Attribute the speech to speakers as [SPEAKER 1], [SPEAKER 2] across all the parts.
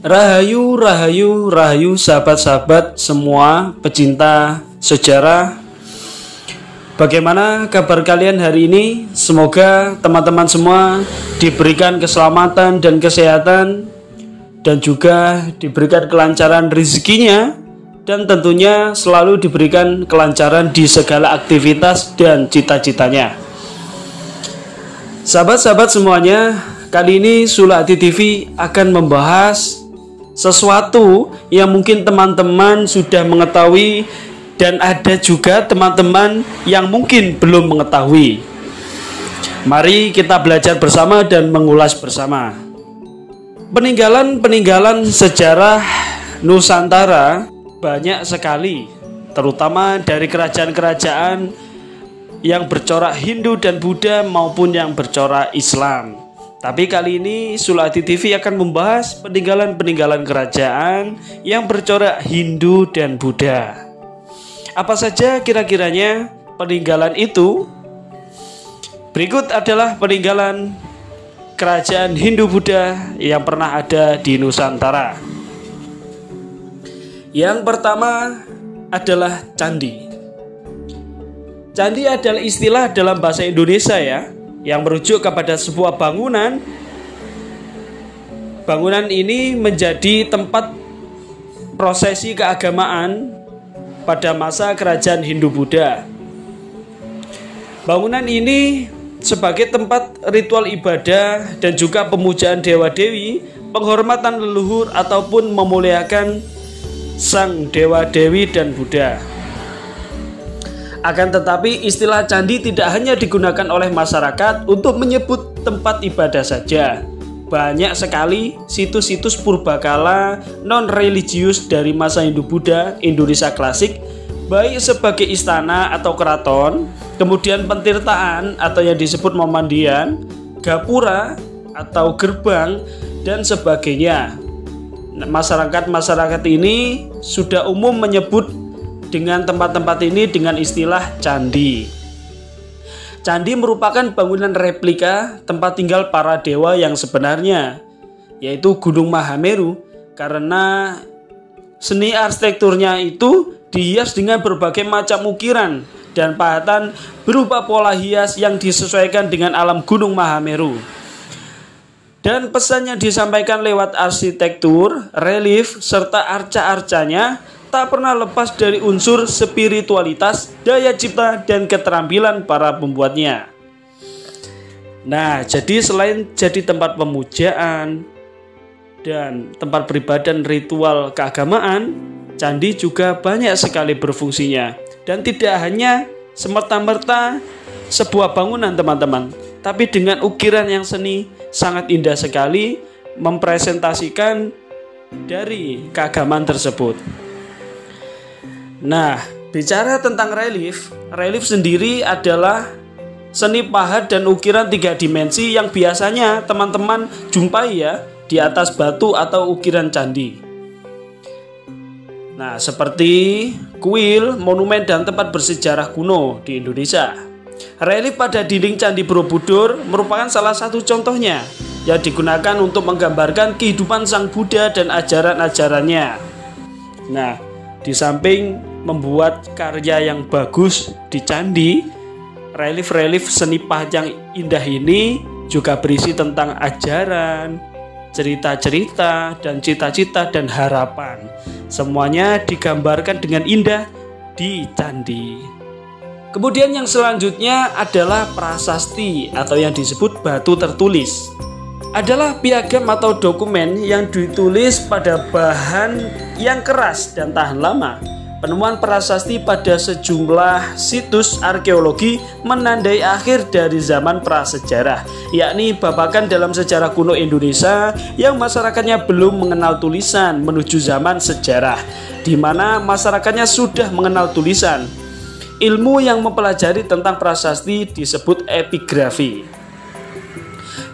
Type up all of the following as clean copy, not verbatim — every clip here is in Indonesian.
[SPEAKER 1] Rahayu, rahayu, rahayu sahabat-sahabat semua pecinta sejarah. Bagaimana kabar kalian hari ini? Semoga teman-teman semua diberikan keselamatan dan kesehatan, dan juga diberikan kelancaran rezekinya, dan tentunya selalu diberikan kelancaran di segala aktivitas dan cita-citanya. Sahabat-sahabat semuanya, kali ini Sulhati TV akan membahas sesuatu yang mungkin teman-teman sudah mengetahui, dan ada juga teman-teman yang mungkin belum mengetahui. Mari kita belajar bersama dan mengulas bersama. Peninggalan-peninggalan sejarah Nusantara banyak sekali, terutama dari kerajaan-kerajaan yang bercorak Hindu dan Buddha maupun yang bercorak Islam. Tapi kali ini Sulhati TV akan membahas peninggalan-peninggalan kerajaan yang bercorak Hindu dan Buddha. Apa saja kira-kiranya peninggalan itu? Berikut adalah peninggalan kerajaan Hindu Buddha yang pernah ada di Nusantara. Yang pertama adalah candi. Candi adalah istilah dalam bahasa Indonesia ya, yang merujuk kepada sebuah bangunan. Bangunan ini menjadi tempat prosesi keagamaan pada masa kerajaan Hindu-Buddha. Bangunan ini sebagai tempat ritual ibadah dan juga pemujaan dewa-dewi, penghormatan leluhur ataupun memuliakan sang dewa-dewi dan Buddha. Akan tetapi istilah candi tidak hanya digunakan oleh masyarakat untuk menyebut tempat ibadah saja. Banyak sekali situs-situs purbakala non-religius dari masa Hindu-Buddha Indonesia klasik, baik sebagai istana atau keraton, kemudian pentirtaan atau yang disebut memandian, gapura atau gerbang, dan sebagainya. Masyarakat ini sudah umum menyebut dengan tempat-tempat ini dengan istilah candi. Candi merupakan bangunan replika tempat tinggal para dewa yang sebenarnya, yaitu Gunung Mahameru, karena seni arsitekturnya itu dihias dengan berbagai macam ukiran dan pahatan berupa pola hias yang disesuaikan dengan alam Gunung Mahameru. Dan pesan yang disampaikan lewat arsitektur, relief, serta arca-arcanya tak pernah lepas dari unsur spiritualitas, daya cipta, dan keterampilan para pembuatnya. Nah, jadi selain jadi tempat pemujaan dan tempat beribadah ritual keagamaan, candi juga banyak sekali berfungsinya. Dan tidak hanya semerta-merta sebuah bangunan teman-teman, tapi dengan ukiran yang seni sangat indah sekali mempresentasikan dari keagamaan tersebut. Nah, bicara tentang relief sendiri adalah seni pahat dan ukiran 3 dimensi yang biasanya teman-teman jumpai ya di atas batu atau ukiran candi. Nah, seperti kuil, monumen, dan tempat bersejarah kuno di Indonesia. Relief pada dinding Candi Borobudur merupakan salah satu contohnya yang digunakan untuk menggambarkan kehidupan Sang Buddha dan ajaran-ajarannya. Nah, di samping membuat karya yang bagus di candi, relief seni pahat yang indah ini juga berisi tentang ajaran, cerita-cerita, dan cita-cita dan harapan. Semuanya digambarkan dengan indah di candi. Kemudian yang selanjutnya adalah prasasti atau yang disebut batu tertulis. Adalah piagam atau dokumen yang ditulis pada bahan yang keras dan tahan lama. Penemuan prasasti pada sejumlah situs arkeologi menandai akhir dari zaman prasejarah, yakni babakan dalam sejarah kuno Indonesia yang masyarakatnya belum mengenal tulisan menuju zaman sejarah, di mana masyarakatnya sudah mengenal tulisan. Ilmu yang mempelajari tentang prasasti disebut epigrafi.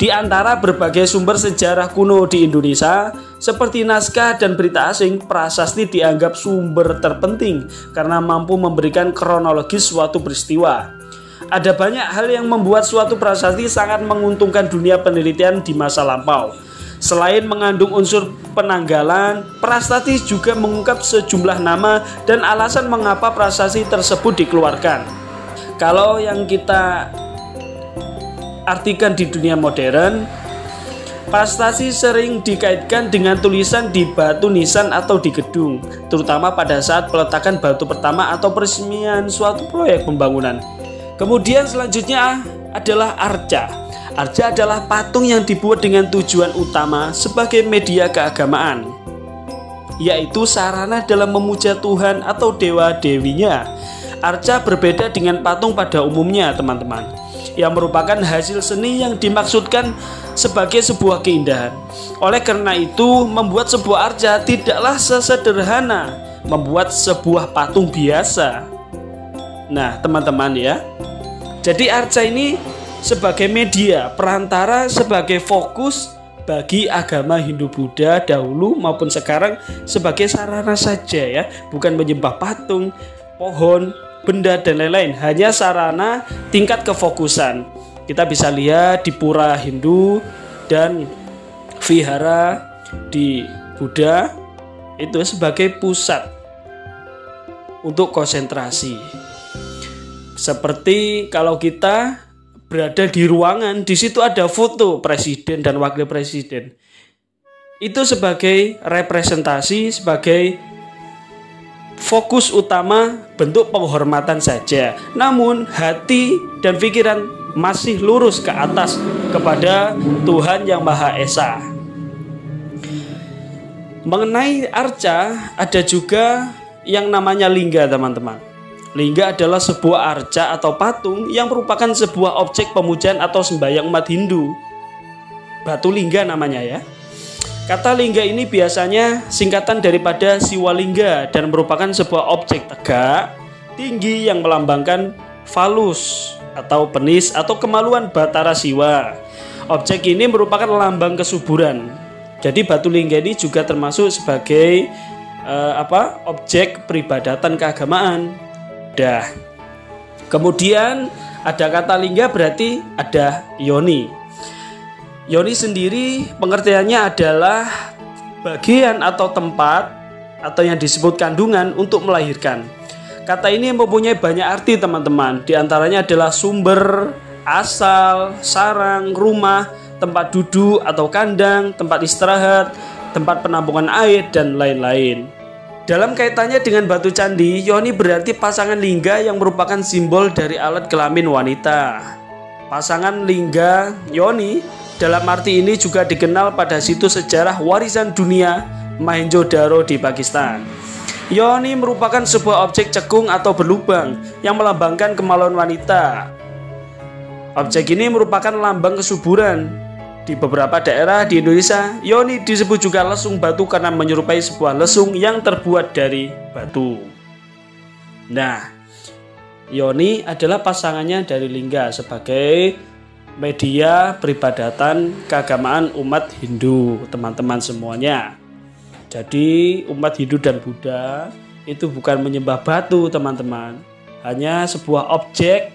[SPEAKER 1] Di antara berbagai sumber sejarah kuno di Indonesia, seperti naskah dan berita asing, prasasti dianggap sumber terpenting karena mampu memberikan kronologis suatu peristiwa. Ada banyak hal yang membuat suatu prasasti sangat menguntungkan dunia penelitian di masa lampau. Selain mengandung unsur penanggalan, prasasti juga mengungkap sejumlah nama dan alasan mengapa prasasti tersebut dikeluarkan. Kalau yang kita artikan di dunia modern, prasasti sering dikaitkan dengan tulisan di batu nisan atau di gedung, terutama pada saat peletakan batu pertama atau peresmian suatu proyek pembangunan. Kemudian selanjutnya adalah arca. Arca adalah patung yang dibuat dengan tujuan utama sebagai media keagamaan, yaitu sarana dalam memuja Tuhan atau dewa-dewinya. Arca berbeda dengan patung pada umumnya, teman-teman, yang merupakan hasil seni yang dimaksudkan sebagai sebuah keindahan. Oleh karena itu, membuat sebuah arca tidaklah sesederhana membuat sebuah patung biasa. Nah, teman-teman ya, jadi arca ini sebagai media perantara, sebagai fokus bagi agama Hindu-Buddha dahulu maupun sekarang, sebagai sarana saja ya, bukan menyembah patung, pohon, benda dan lain-lain, hanya sarana tingkat kefokusan. Kita bisa lihat di pura Hindu dan vihara di Buddha itu sebagai pusat untuk konsentrasi. Seperti kalau kita berada di ruangan, di situ ada foto presiden dan wakil presiden. Itu sebagai representasi, sebagai fokus utama, bentuk penghormatan saja. Namun hati dan pikiran masih lurus ke atas kepada Tuhan Yang Maha Esa. Mengenai arca, ada juga yang namanya lingga, teman-teman. Lingga adalah sebuah arca atau patung yang merupakan sebuah objek pemujaan atau sembahyang umat Hindu. Batu lingga namanya ya. Kata lingga ini biasanya singkatan daripada Siwalingga dan merupakan sebuah objek tegak, tinggi yang melambangkan falus atau penis atau kemaluan Batara Siwa. Objek ini merupakan lambang kesuburan. Jadi batu lingga ini juga termasuk sebagai objek peribadatan keagamaan. Kemudian ada kata lingga, berarti ada yoni. Yoni sendiri pengertiannya adalah bagian atau tempat atau yang disebut kandungan untuk melahirkan. Kata ini mempunyai banyak arti, teman-teman. Di antaranya adalah sumber, asal, sarang, rumah, tempat duduk atau kandang, tempat istirahat, tempat penampungan air, dan lain-lain. Dalam kaitannya dengan batu candi, yoni berarti pasangan lingga yang merupakan simbol dari alat kelamin wanita. Pasangan lingga yoni dalam arti ini juga dikenal pada situs sejarah warisan dunia Mohenjo-daro di Pakistan. Yoni merupakan sebuah objek cekung atau berlubang yang melambangkan kemaluan wanita. Objek ini merupakan lambang kesuburan. Di beberapa daerah di Indonesia, yoni disebut juga lesung batu karena menyerupai sebuah lesung yang terbuat dari batu. Nah, yoni adalah pasangannya dari lingga sebagai media peribadatan keagamaan umat Hindu, teman-teman semuanya. Jadi umat Hindu dan Buddha itu bukan menyembah batu, teman-teman. Hanya sebuah objek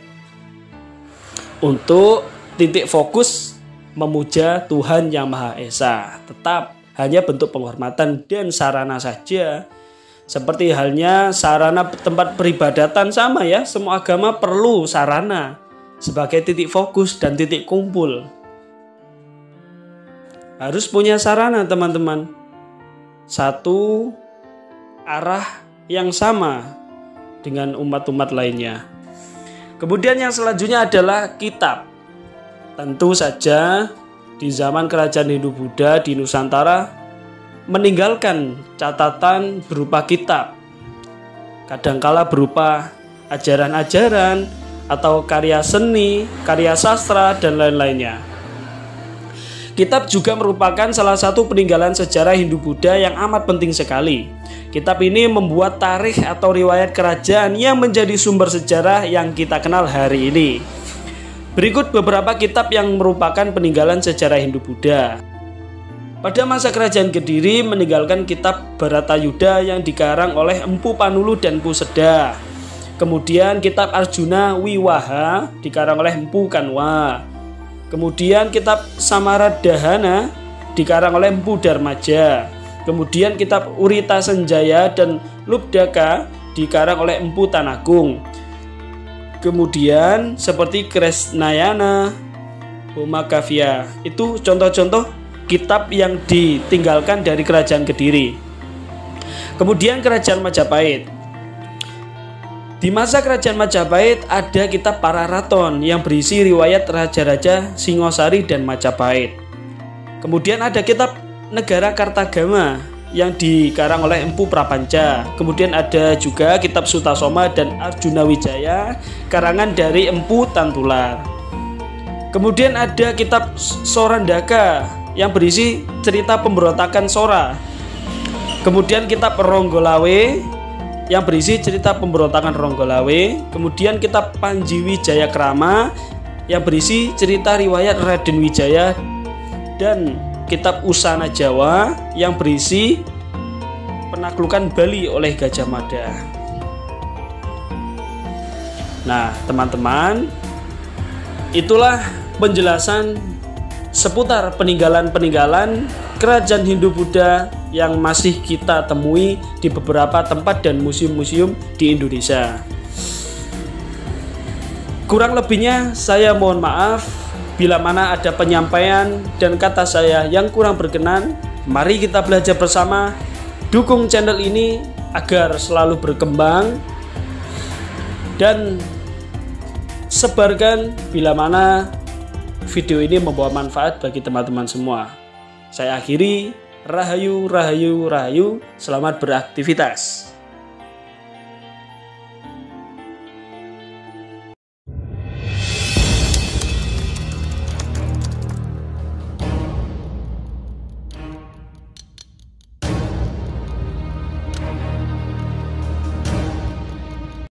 [SPEAKER 1] untuk titik fokus memuja Tuhan Yang Maha Esa. Tetap hanya bentuk penghormatan dan sarana saja. Seperti halnya sarana tempat peribadatan sama ya. Semua agama perlu sarana sebagai titik fokus dan titik kumpul. Harus punya sarana, teman-teman. Satu arah yang sama dengan umat-umat lainnya. Kemudian yang selanjutnya adalah kitab. Tentu saja di zaman kerajaan Hindu-Buddha di Nusantara meninggalkan catatan berupa kitab. Kadangkala berupa ajaran-ajaran atau karya seni, karya sastra, dan lain-lainnya. Kitab juga merupakan salah satu peninggalan sejarah Hindu-Buddha yang amat penting sekali. Kitab ini membuat tarikh atau riwayat kerajaan yang menjadi sumber sejarah yang kita kenal hari ini. Berikut beberapa kitab yang merupakan peninggalan sejarah Hindu-Buddha. Pada masa kerajaan Kediri meninggalkan kitab Bharatayuddha yang dikarang oleh Empu Panulu dan Empu Seda. Kemudian kitab Arjuna Wiwaha dikarang oleh Empu Kanwa. Kemudian kitab Samaradahana dikarang oleh Empu Darmaja. Kemudian kitab Urita Senjaya dan Lubdaka dikarang oleh Empu Tanagung. Kemudian seperti Kresnayana, Homakavya, itu contoh-contoh kitab yang ditinggalkan dari Kerajaan Kediri. Kemudian Kerajaan Majapahit. Di masa Kerajaan Majapahit ada kitab Pararaton yang berisi riwayat raja-raja Singosari dan Majapahit. Kemudian ada kitab Negara Kartagama yang dikarang oleh Empu Prapanca. Kemudian ada juga kitab Sutasoma dan Arjuna Wijaya karangan dari Empu Tantular. Kemudian ada kitab Sorandaka yang berisi cerita pemberontakan Sora. Kemudian kitab Ronggolawe yang berisi cerita pemberontakan Ronggolawe. Kemudian kitab Panji Wijaya Krama yang berisi cerita riwayat Raden Wijaya, dan kitab Usana Jawa yang berisi penaklukan Bali oleh Gajah Mada. Nah, teman-teman, itulah penjelasan seputar peninggalan-peninggalan kerajaan Hindu-Buddha yang masih kita temui di beberapa tempat dan museum-museum di Indonesia. Kurang lebihnya saya mohon maaf bila mana ada penyampaian dan kata saya yang kurang berkenan. Mari kita belajar bersama, dukung channel ini agar selalu berkembang, dan sebarkan bila mana video ini membawa manfaat bagi teman-teman semua. Saya akhiri, rahayu, rahayu, rahayu, selamat beraktivitas.